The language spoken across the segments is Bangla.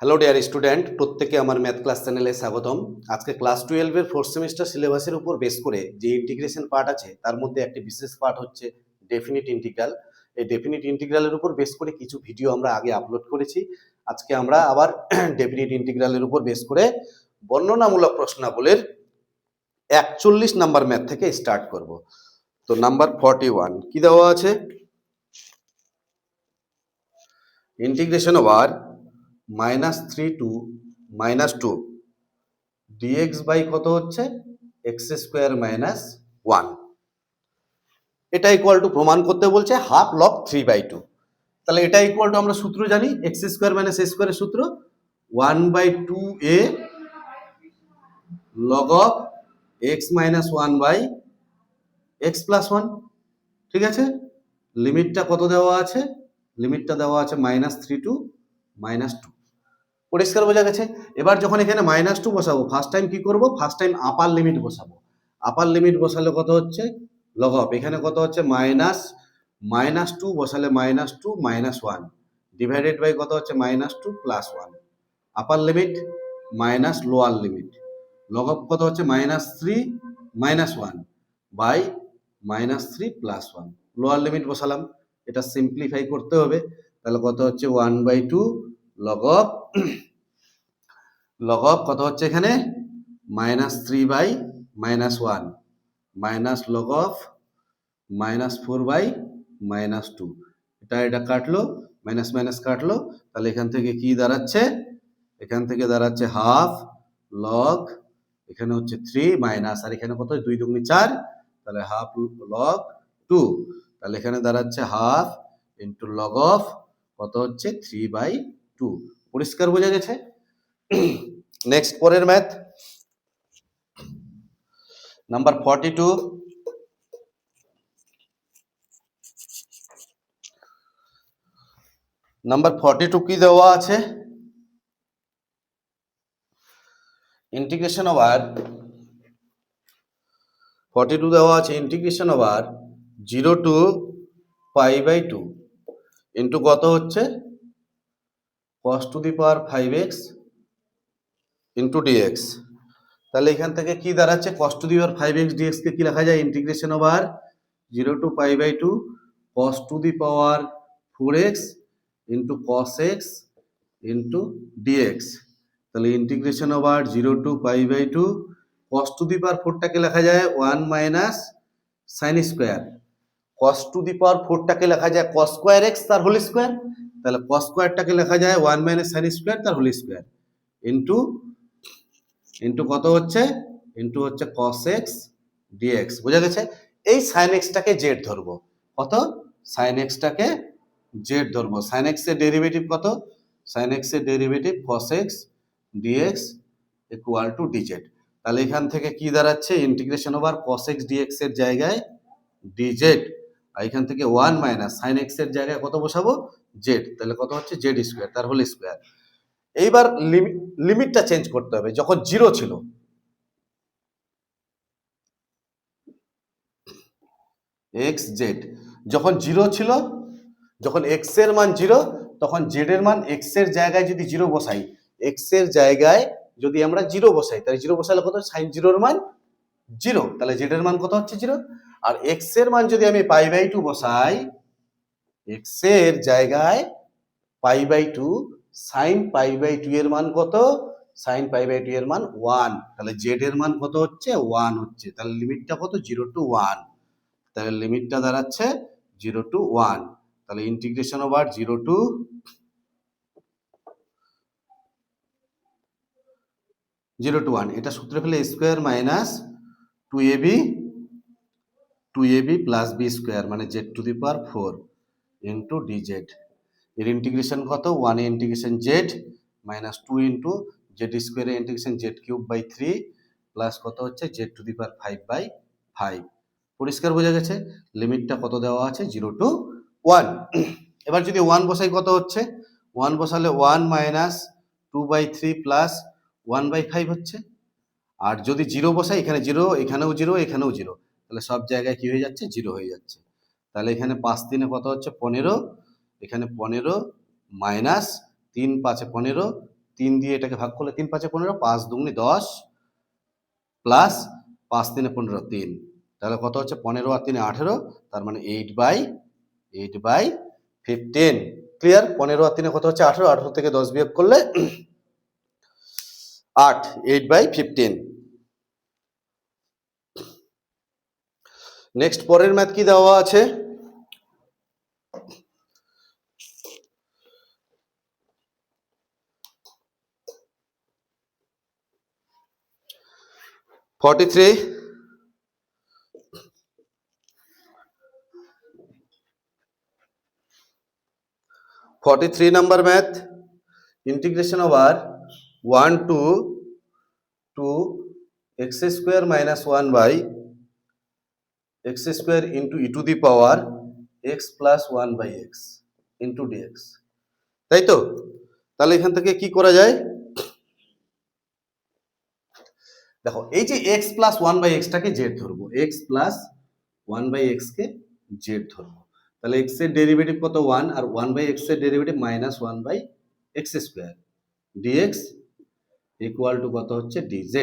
হ্যালো ডিয়ার স্টুডেন্ট, প্রত্যেকে আমার ম্যাথ ক্লাস চ্যানেলে স্বাগতম। আজকে ক্লাস 12 এর 4th সেমিস্টার সিলেবাসের উপর বেস করে যে ইন্টিগ্রেশন পার্ট আছে তার মধ্যে একটি বিশেষ পার্ট হচ্ছে ডেফিনিট ইন্টিগ্রাল। এই ডেফিনিট ইন্টিগ্রালের উপর বেস করে কিছু ভিডিও আমরা আগে আপলোড করেছি। আজকে আমরা আবার ডেফিনিট ইন্টিগ্রালের উপর বেস করে বর্ণনামূলক প্রশ্নাবলীর 41 নাম্বার ম্যাথ থেকে স্টার্ট করব। তো নাম্বার 41 কি দেওয়া আছে? Integration over -3 to -2 dx by কত হচ্ছে x স্কোয়ার মাইনাস 1। এটা ইকুয়াল টু প্রমাণ করতে বলছে হাফ লগ 3/2। তাহলে এটা ইকুয়াল টু আমরা সূত্র জানি, x স্কোয়ার মাইনাস a স্কোয়ারের সূত্র 1/2a log of x minus 1/x plus 1। ঠিক আছে, লিমিটটা কত দেওয়া আছে? লিমিটটা দেওয়া আছে -3 to -2। পরিষ্কার বোঝা গেছে। এবার যখন এখানে -2 বসাবো, ফার্স্ট টাইম কি করব? ফার্স্ট টাইম আপার লিমিট বসাবো। আপার লিমিট বসালে কত হচ্ছে? লগ অফ এখানে কত হচ্ছে? -2 বসালে -2 -1 ডিভাইডেড বাই কত হচ্ছে? -2 plus 1। Upper limit minus lower limit, log of কত হচ্ছে? -3 -1 বাই -3 প্লাস 1। লোয়ার লিমিট বসালাম, এটা সিম্পলিফাই করতে হবে। তাহলে কত হচ্ছে? 1/2 লগ অফ কত হচ্ছে এখানে? -3 -1 মাইনাস লগ অফ -4 -2। এটা কাটলো, মাইনাস মাইনাস কাটলো। তাহলে এখান থেকে কি দাঁড়াচ্ছে? এখান থেকে দাঁড়াচ্ছে হাফ লগ, এখানে হচ্ছে 3 মাইনাস, আর এখানে কত? 2 দুগুণে 4, তাহলে হাফ লগ 2। তাহলে এখানে দাঁড়াচ্ছে হাফ ইন্টু লগ অফ কত হচ্ছে? 3/2। পরিষ্কার বোঝা গেছে? নেক্সট পরের ম্যাথ নাম্বার 42। নাম্বার 42 কি দেওয়া আছে? ইন্টিগ্রেশন ওভার 42 দেওয়া আছে ইন্টিগ্রেশন ওভার 0 to π/2 ইন্টু কত হচ্ছে? cos to the power 5x into dx। তাহলে এখান থেকে কি দাঁড়াচ্ছে? cos to the power 5x dx কে কি লেখা যায়? Integration over 0 to π/2 cos to the power 4x into cos x into dx। তাহলে integration over 0 to π/2 cos to the power 4 টাকে লেখা যায় 1 minus sin square. cos to the power 4 টাকে লেখা যায় cos স্কোয়ার x তার হোল স্কোয়ার। তাহলে cos স্কোয়ারটাকে লেখা যায় 1 মাইনাস sin স্কোয়ার তার হোল স্কোয়ার ইন্টু কত হচ্ছে? ইন্টু হচ্ছে cos x dx। বোঝা গেছে? এই sin x টাকে z ধরবো। কত? sin x টাকে z ধরবো। sin x এর ডেরিভেটিভ কত? sin x এর derivative cos x dx equal to dz। তাহলে এখান থেকে কি দাঁড়াচ্ছে? Integration over cos x dx এর জায়গায় dz, আর এখান থেকে 1 মাইনাস sin x এর জায়গায় কত বসাবো? z। তাহলে কত হচ্ছে? z স্কোয়ার তার হোল স্কোয়ার। এইবার লিমিটটা চেঞ্জ করতে হবে। যখন 0 ছিল, x z যখন 0 ছিল, যখন x এর মান 0, তখন z এর মান x এর জায়গায় যদি 0 বসাই, x এর জায়গায় যদি আমরা 0 বসাই, তাহলে 0 বসালে কত? sin 0 এর মান 0, তাহলে z এর মান কত হচ্ছে? 0। আর x এর মান যদি আমি π/2 বসাই, x এর জায়গায় π/2 sin π/2 এর মান কত? sin π/2 এর মান 1, তাহলে z এর মান কত হচ্ছে? 1 হচ্ছে। তাহলে লিমিটটা কত? 0 to 1। তাহলে লিমিটটা দাঁড়াচ্ছে 0 to 1। তাহলে integration over 0 to zero to 1, এটা সূত্রে ফেলে square minus 2ab plus B square মানে z to the power 4 into dz। এর ইন্টিগ্রেশন কত? 1 এ integration z minus 2 into Z স্কোয়ারে ইন্টিগ্রেশন z³/3 প্লাস কত হচ্ছে? z to the power 5/5। পরিষ্কার বোঝা গেছে? লিমিটটা কত দেওয়া আছে? 0 to 1। এবার যদি 1 বসাই কত হচ্ছে? 1 বসালে 1 মাইনাস 2/3 প্লাস 1/5 হচ্ছে। আর যদি 0 বসাই, এখানে 0, এখানেও 0, এখানেও 0, তাহলে সব জায়গায় কি হয়ে যাচ্ছে? 0 হয়ে যাচ্ছে। তাহলে এখানে 5 3 কত হচ্ছে? 15, এখানে 15 মাইনাস 3 5 15 3 দিয়ে এটাকে ভাগ করলে 3 5 15, 5 দুগুণে 10 প্লাস 5 3 15, 3, তাহলে কত হচ্ছে 15 আর 3 18, তার মানে 8/15। ক্লিয়ার? 15 আর 3 কত হচ্ছে 18, 18 থেকে 10 বিয়োগ করলে 8, 8/15। নেক্সট পরের ম্যাথ কি দেওয়া আছে? Forty-three number math, integration over 1 to 2 x square minus 1 by x square into e to the power x plus 1 by x into dx, তাই তো? তাহলে এখান থেকে কি করা যায়? দেখো এই যে x plus 1 by x টাকে z ধরবো, x plus 1 by x কে z ধরবো, তাহলে x এর ডেরিভেটিভ কত 1, আর 1 by x এর derivative minus 1 by x square dx equal to কত হচ্ছে dz।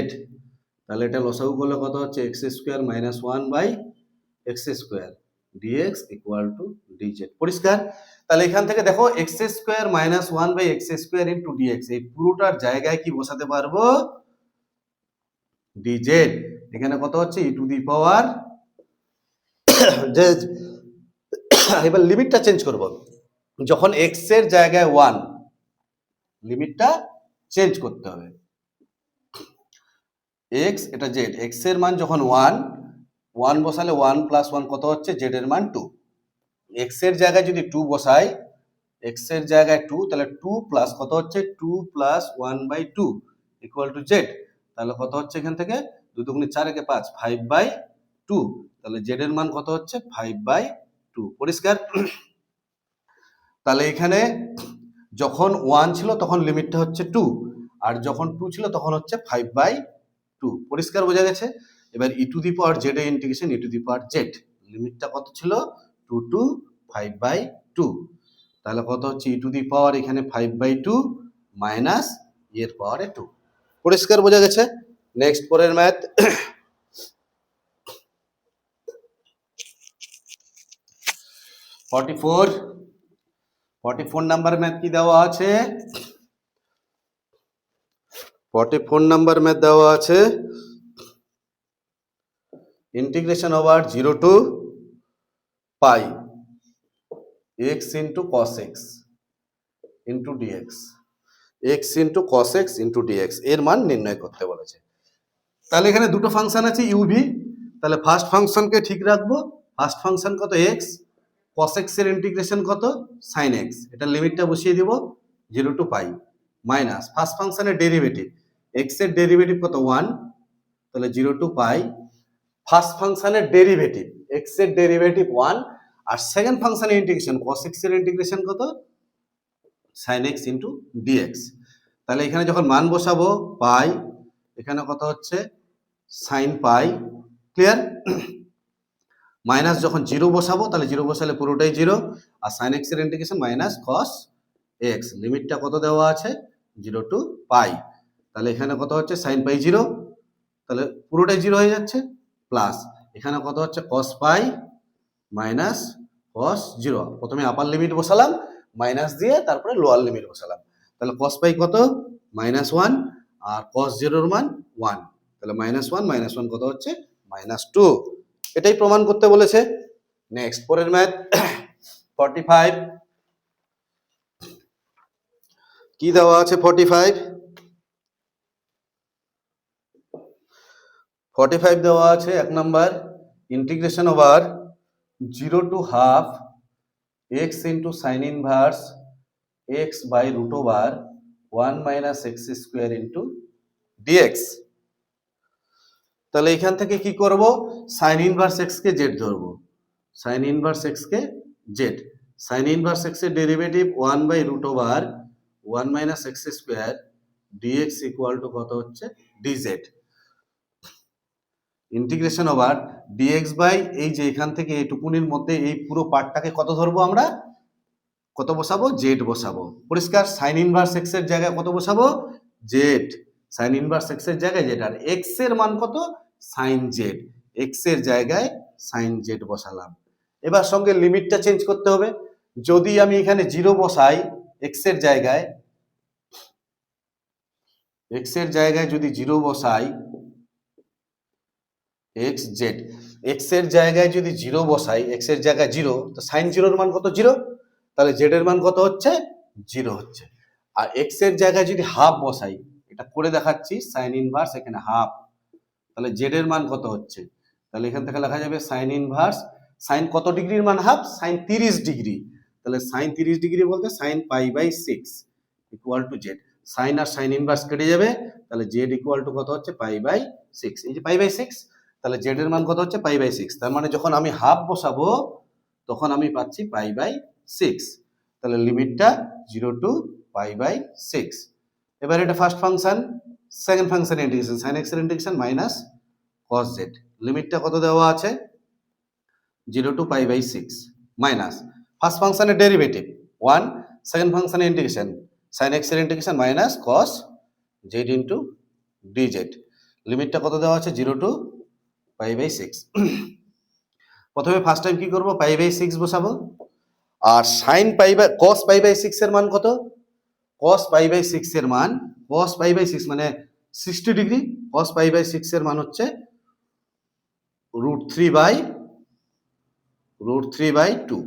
তাহলে এটা লসাগু করলে কত হচ্ছে x square minus 1 by x square dx equal to dz। পরিষ্কার? তাহলে এখান থেকে দেখো x square minus 1 by x square into dx, এই পুরোটার জায়গায় কি বসাতে পারবো? dz। এখানে কত হচ্ছে e to the power z। এবার লিমিটটা চেঞ্জ করব, যখন x এর জায়গায় 1, লিমিটটা চেঞ্জ করতে হবে। x এটা z, x এর মান যখন 1, 1 বসালে 1 প্লাস 1 কত হচ্ছে z এর মান 2, x এর জায়গায় যদি 2 বসাই, x এর জায়গায় 2, তাহলে 2 প্লাস কত হচ্ছে 2 প্লাস 1/2 ইকুয়াল টু z। তাহলে কত হচ্ছে এখান থেকে 2 দুগুণে 4 একে 5, 5/2, তাহলে z এর মান কত হচ্ছে 5/2। পরিষ্কার? তাহলে এখানে যখন 1 ছিল তখন লিমিটটা হচ্ছে 2, আর যখন 2 ছিল তখন হচ্ছে 5/2। পরিষ্কার? বোঝা গেছে? এবার e to the power z এর integration e to the power z, লিমিটটা কত ছিল 2 টু 5/2, তাহলে কত হচ্ছে e টু দি পাওয়ার এখানে 5/2 মাইনাস এর পাওয়ারে 2। পরিষ্কার? বোঝা গেছে? নেক্সট পরের ম্যাথ, 44 নাম্বার ম্যাথ কি দেওয়া আছে? 44 নাম্বার ম্যাথ দেওয়া আছে ইন্টিগ্রেশন ওভার 0 টু পাই x into cos x into dx, x into cos x into dx এর মান নির্ণয় করতে বলেছে। তাহলে এখানে দুটো ফাংশন আছে u v, তাহলে ফার্স্ট ফাংশনকে ঠিক রাখবো। ফার্স্ট ফাংশন কত x, cos x এর ইন্টিগ্রেশন কত sin x, এটা লিমিটটা বসিয়ে দিব 0 টু পাই, মাইনাস ফার্স্ট ফাংশনের ডেরিভেটিভ x এর ডেরিভেটিভ কত 1, তাহলে 0 টু পাই ফার্স্ট ফাংশনের ডেরিভেটিভ x এর ডেরিভেটিভ 1, আর সেকেন্ড ফাংশনের ইন্টিগ্রেশন cos x এর ইন্টিগ্রেশন কত sin x ইনটু dx। তাহলে এখানে যখন মান বসাবো পাই, এখানে কত হচ্ছে sin পাই। ক্লিয়ার? মাইনাস যখন 0 বসাবো, তাহলে 0 বসালে পুরোটাই 0, আর sin x এর ইন্টিগ্রেশন মাইনাস cos x, লিমিটটা কত দেওয়া আছে 0 টু পাই, তাহলে এখানে কত হচ্ছে sin পাই 0, তাহলে পুরোটাই 0 হয়ে যাচ্ছে, প্লাস এখানে কত হচ্ছে cos পাই মাইনাস cos 0, প্রথমে আপার লিমিট বসালাম মাইনাস দিয়ে, তারপরে লোয়ার লিমিট বসালাম, তাহলে cos পাই কত -1, আর cos 0 এর মান 1, তাহলে -1 কত হচ্ছে -2। এটাই প্রমাণ করতে বলেছে। নেক্সট পরের ম্যাথ 45 কি দেওয়া আছে? 45 দেওয়া আছে 1 number integration over 0 to half x into sine inverse x by root over 1 minus x square into dx। তাহলে এখান থেকে কি করব, সাইন ইনভার্স x কে z ধরবো, সাইন ইনভার্স x কে z, সাইন ইনভার্স x এর derivative 1 by root over 1 minus x square dx equal to কত হচ্ছে dz। Integration over dx by এই যে এখান থেকে এইটুকুনির মধ্যে এই পুরো পার্টটাকে কত ধরবো আমরা কত বসাবো? জেড বসাবো। পরিষ্কার? সাইন ইনভার্স এক্স এর জায়গায় কত বসাবো? জেড। সাইন ইনভার্স এক্স এর জায়গায় জেড। আর এক্স এর মান কত? Sign Z. এক্স এর জায়গায় সাইন জেড বসালাম। এবার সঙ্গে লিমিটটা চেঞ্জ করতে হবে। যদি আমি এখানে 0 বসাই এক্স এর জায়গায়, এক্স এর জায়গায় যদি 0 বসাই, এক্স জেড, এক্স এর জায়গায় যদি 0 বসাই, এক্স এর জায়গায় 0, তো সাইন 0 এর মান কত? 0। তাহলে জেড এর মান কত হচ্ছে? 0 হচ্ছে। আর এক্স এর জায়গায় যদি হাফ বসাই, এটা করে দেখাচ্ছি, সাইন ইনভার্স এখানে হাফ, তাহলে জেড এর মান কত হচ্ছে? তাহলে এখান থেকে লেখা যাবে সাইন ইনভার্স, সাইন কত ডিগ্রির মান হাফ? Sine 30 degree. তাহলে সাইন 30 ডিগ্রি বলতে sine π/6 equal to Z. Sine আর সাইন ইনভার্স কেটে যাবে, তাহলে জেড ইকুয়াল টু কত হচ্ছে? π/6। এই যে π/6, তাহলে জেড এর মান কত হচ্ছে? π/6। তার মানে যখন আমি হাফ বসাবো তখন আমি পাচ্ছি π/6। তাহলে লিমিটটা 0 টু π/6। এবার এটা first function. Second function integration, sin x এর ইন্টিগ্রেশন মাইনাস cos z। লিমিটটা কত দেওয়া আছে? 0 টু π/6 মাইনাস ফার্স্ট ফাংশনের ডেরিভেটিভ 1, সেকেন্ড ফাংশনের ইন্টিগ্রেশন sin x এর integration minus cos z into dz। লিমিটটা কত দেওয়া আছে? 0 টু π/6। প্রথমে ফার্স্ট টাইম কি করব? π/6 বসাবো। আর sin cos π/6 এর মান কত? cos π/6 এর মান, cos π/6 মানে 60 ডিগ্রি, cos π/6 এর মান হচ্ছে √3/2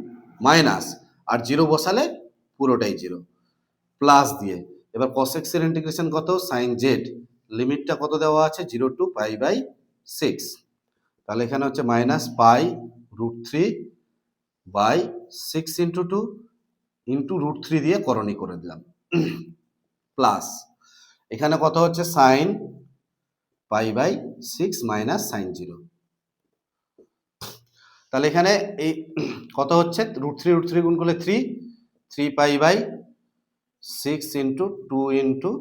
মাইনাস, আর 0 বসালে পুরোটাই 0, প্লাস দিয়ে এবার cos x এর ইন্টিগ্রেশন কত? sin z। লিমিটটা কত দেওয়া আছে? 0 টু π/6। তাহলে এখানে হচ্ছে মাইনাস π√3/6 ইন্টু 2 ইন্টু √3 দিয়ে করণী করে দিলাম, প্লাস এখানে কত হচ্ছে? Sine π/6 minus sine 0। তাহলে এখানে এই কত হচ্ছে? √3 গুণ করলে 3π/6 ইন্টু 2 ইন্টু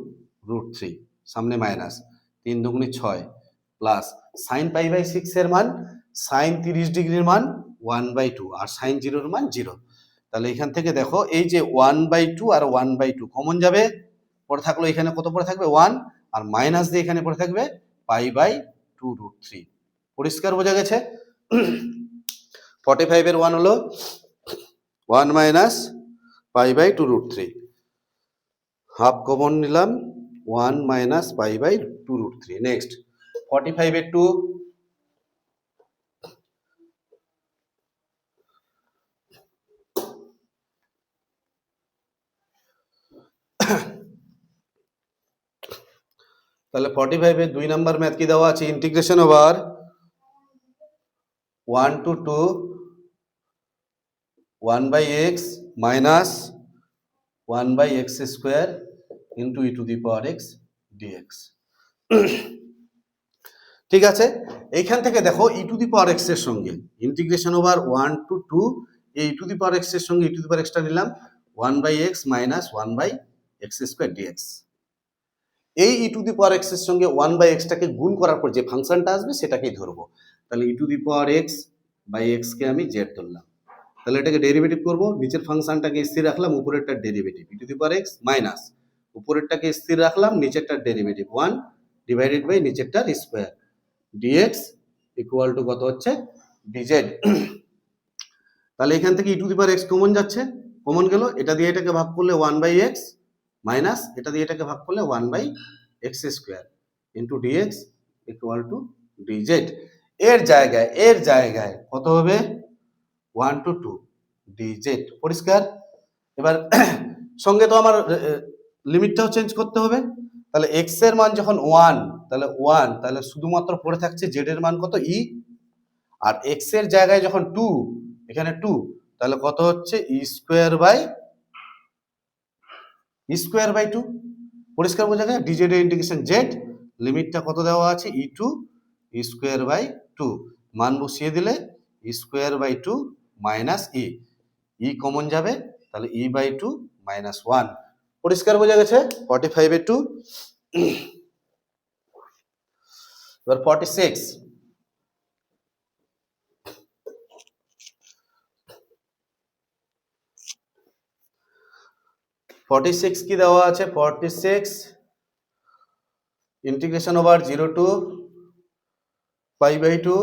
√3, সামনে মাইনাস, 3 দুগুণে 6, প্লাস সাইন π/6 এর মান, সাইন 30 ডিগ্রির মান 1/2 আর সাইন 0 এর মান 0। তাহলে এখান থেকে দেখো এই যে 1/2 আর 1/2 কমন যাবে, পড়ে থাকলো এখানে কত পড়ে থাকবে? 1, আর মাইনাস দিয়ে এখানে পড়ে থাকবে π/2 √3। পরিষ্কার বোঝা গেছে? 45 এর 1 হলো 1 মাইনাস π/2 √3, হাফ কমন নিলাম, 1 মাইনাস π/2 √3। নেক্সট 45 এর 2, তাহলে 45 এর 2 নাম্বার ম্যাথ কি দেওয়া আছে? Integration over 1 to 2 1/x minus 1/x square into e to the power x dx। ঠিক আছে, এইখান থেকে দেখো e to the power x এর সঙ্গে ইন্টিগ্রেশন ওভার 1 টু 2 এই e to the power x এর সঙ্গে e to the power x টা নিলাম 1/x minus 1/x square dx। এই e to the power x এর সঙ্গে 1/x টাকে গুণ করার পর যে ফাংশনটা আসবে সেটাকেই ধরবো। তাহলে e to the power x by x কে আমি z ধরলাম। তাহলে এটাকে ডেরিভেটিভ করব, নিচের ফাংশনটাকে স্থির রাখলাম, উপরেরটার derivative e to the power x minus উপরেরটাকে স্থির রাখলাম, নিচেরটার ডেরিভেটিভ 1 ডিভাইডেড বাই নিচেরটার স্কোয়ার dx ইকুয়াল টু কত হচ্ছে? dz। তাহলে এখান থেকে e to the power x common যাচ্ছে, কমন গেল, এটা দিয়ে এটাকে ভাগ করলে 1/x মাইনাস এটা দিয়ে এটাকে ভাগ করলে 1/x square into dx equal to dz। এর জায়গায় কত হবে? 1 টু 2 dz। পরিষ্কার? এবার সঙ্গে তো আমার লিমিটটাও চেঞ্জ করতে হবে। তাহলে x এর মান যখন 1, তাহলে 1, তাহলে শুধুমাত্র পড়ে থাকছে z এর মান কত? e। আর x এর জায়গায় যখন 2, এখানে 2, তাহলে কত হচ্ছে? e²/2। পরিষ্কার বোঝা যায়? dz এর ইন্টিগ্রেশন z, লিমিটটা কত দেওয়া আছে? e টু e²/2, মান বসিয়ে দিলে e²/2 মাইনাস e কমন যাবে, তাহলে e/2 মাইনাস 1। পরিষ্কার বোঝা গেছে? 45 এর 2। এবার 46, 46 কি দেওয়া আছে, 46 integration over 0 to π/2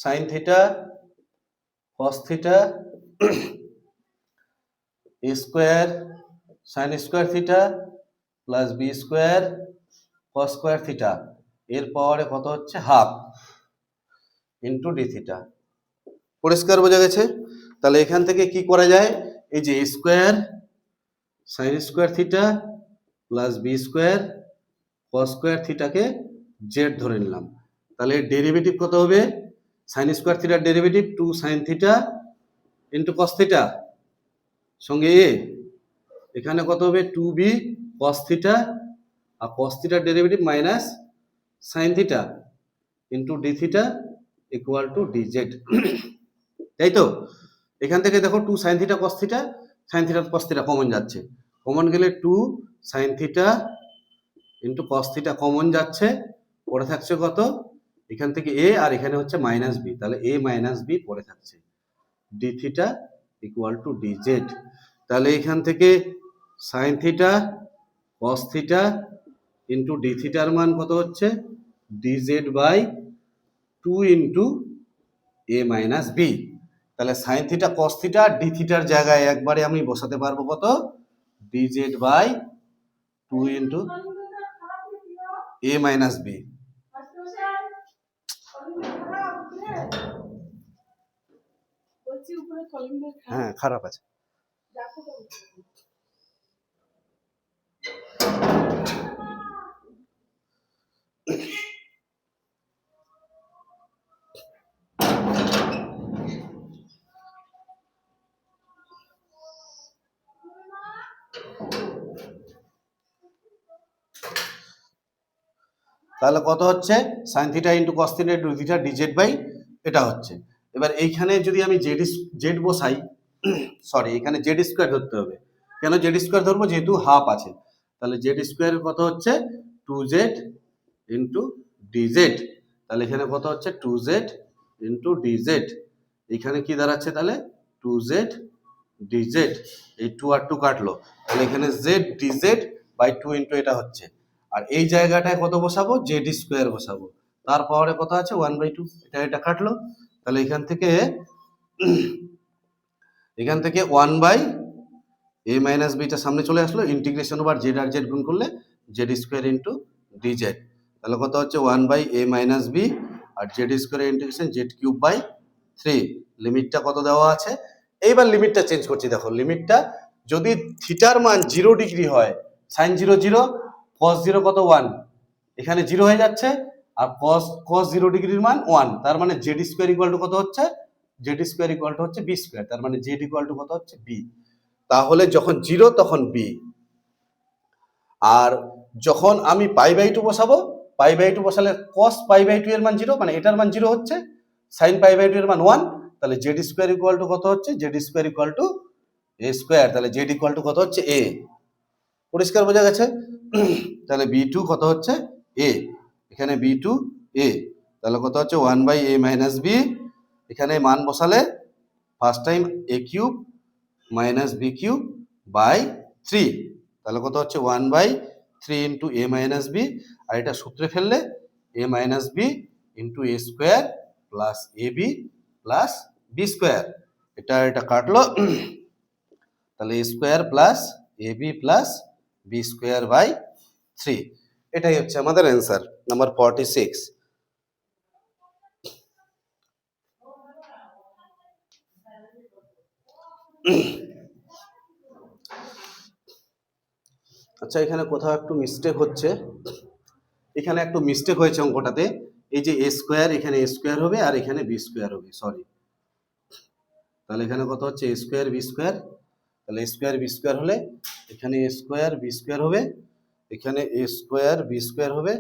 sin theta cos theta a square sin square theta plus b square cos square theta এর পাওয়ারে কত হচ্ছে হাফ ইন্টু ডি থিটা। পরিষ্কার বোঝা গেছে? তাহলে এখান থেকে কি করা যায়, এই যে a square sin square theta plus b square cos square থিটাকে z ধরে নিলাম। তাহলে এর ডেরিভেটিভ কত হবে, sin স্কয়ার থিটার derivative 2 sin theta into cos theta সঙ্গে a, এখানে কত হবে 2b cos থিটা আর cos থিটার derivative minus sin theta into d theta equal to dz। তাই তো? এখান থেকে দেখো 2 sin theta cos theta, sin theta cos theta common যাচ্ছে, কমন গেলে 2 sin theta into cos theta common যাচ্ছে, পড়ে থাকছে কত, এখান থেকে a আর এখানে হচ্ছে মাইনাস b, তাহলে a মাইনাস b পড়ে থাকছে, d theta equal to dz। তাহলে এখান থেকে sin theta cos theta into d থিটার মান কত হচ্ছে, dz by 2 into a minus b। তাহলে sin theta cos theta d থিটার জায়গায় একবারে আমি বসাতে পারবো কত, dz by 2 into a minus b। হ্যাঁ খারাপ আছে। তাহলে কত হচ্ছে, sin theta into cos theta into theta dz by এটা হচ্ছে। এবার এইখানে যদি আমি z বসাই, সরি এখানে z স্কয়ার ধরতে হবে। কেন z স্কয়ার ধরবো, যেহেতু হাফ আছে। তাহলে z স্কয়ার কত হচ্ছে 2z ইন্টু dz। তাহলে এখানে কত হচ্ছে 2z ইন্টু dz, এখানে কি দাঁড়াচ্ছে তাহলে 2z dz, এই 2 আর 2 কাটলো, তাহলে এখানে z dz বাই 2 ইন্টু এটা হচ্ছে। আর এই জায়গাটায় কত বসাবো, জেড স্কোয়ার বসাবো, তার পাওয়ারে কত আছে 1/2, এটা কাটলো। তাহলে এখান থেকে 1 বাই a মাইনাস বিটা সামনে চলে আসলো, ইন্টিগ্রেশন ওভার জেড আর জেড গুণ করলে জেড স্কোয়ার ইন্টু ডিজেড। তাহলে কত হচ্ছে 1 বাই a মাইনাস বি আর Z square integration Z cube by 3। লিমিটটা কত দেওয়া আছে, এইবার লিমিটটা চেঞ্জ করছি। দেখো লিমিটটা যদি থিটার মান 0 ডিগ্রি হয়, সাইন 0 0 cos 0 কত 1, এখানে 0 হয়ে যাচ্ছে, আর cos 0 ডিগ্রির মান 1, তার মানে জেড স্কোয়ার ইকুয়াল টু কত হচ্ছে, জেড স্কোয়ার ইকুয়াল টু হচ্ছে বি স্কোয়ার, তার মানে জেড ইকুয়াল টু কত হচ্ছে বি। তাহলে যখন 0 তখন বি, আর যখন আমি π/2 বসাবো, π/2 বসালে cos π/2 এর মান 0, মানে এটার মান 0 হচ্ছে, sin π/2 এর মান 1, তাহলে জেড স্কোয়ার ইকুয়াল টু কত হচ্ছে, Z square equal to A square, তাহলে জেড ইকুয়াল টু কত হচ্ছে এ। পরিষ্কার বোঝা গেছে? তাহলে b2 কত হচ্ছে a, এখানে b2 a, তাহলে কত হচ্ছে 1 বাই a মাইনাস বি, এখানে মান বসালে first time a cube minus B cube by 3, তাহলে কত হচ্ছে 1 by 3 into a minus B, আর এটা সূত্রে ফেললে a minus B into a square plus A B plus B square, এটা কাটলো, তাহলে a square plus A B plus B square by 3, এটাই হচ্ছে আমাদের অ্যান্সার নাম্বার 46। আচ্ছা এখানে কোথাও একটু মিস্টেক হচ্ছে, এখানে একটু মিস্টেক হয়েছে অঙ্কটাতে, এই যে এ স্কোয়ার এখানে এ স্কোয়ার হবে আর এখানে বি স্কোয়ার হবে, সরি। তাহলে এখানে কত হচ্ছে এ স্কোয়ার বি স্কোয়ার, তাহলে এ স্কোয়ার বি স্কোয়ার হলে এখানে এ স্কোয়ার বি স্কোয়ার হবে, এখানে এ স্কোয়ার বি স্কোয়ার হবে,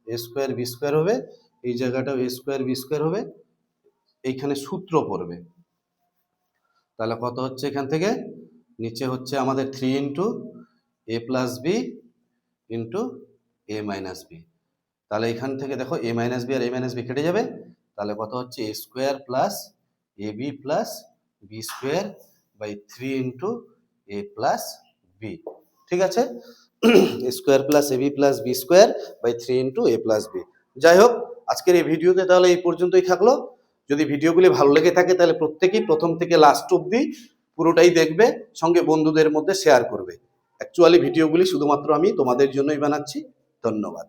এ স্কোয়ার বি স্কোয়ার হবে, এই জায়গাটাও এ স্কোয়ার বি স্কোয়ার হবে, এইখানে সূত্র পড়বে। তাহলে কত হচ্ছে এখান থেকে, নিচে হচ্ছে আমাদের 3 into A plus B into A minus B. তাহলে এখান থেকে দেখো এ মাইনাস বি আর এ মাইনাস বি কেটে যাবে, তাহলে কত হচ্ছে A square plus A B plus B square by 3 into A plus B, ঠিক আছে। Square plus AB plus B square by 3 into A plus B. যাই হোক, আজকের এই ভিডিওতে তাহলে এই পর্যন্তই থাকলো। যদি ভিডিওগুলি ভালো লেগে থাকে তাহলে প্রত্যেকেই প্রথম থেকে লাস্ট অবধি পুরোটাই দেখবে, সঙ্গে বন্ধুদের মধ্যে শেয়ার করবে। অ্যাকচুয়ালি ভিডিওগুলি শুধুমাত্র আমি তোমাদের জন্যই বানাচ্ছি। ধন্যবাদ।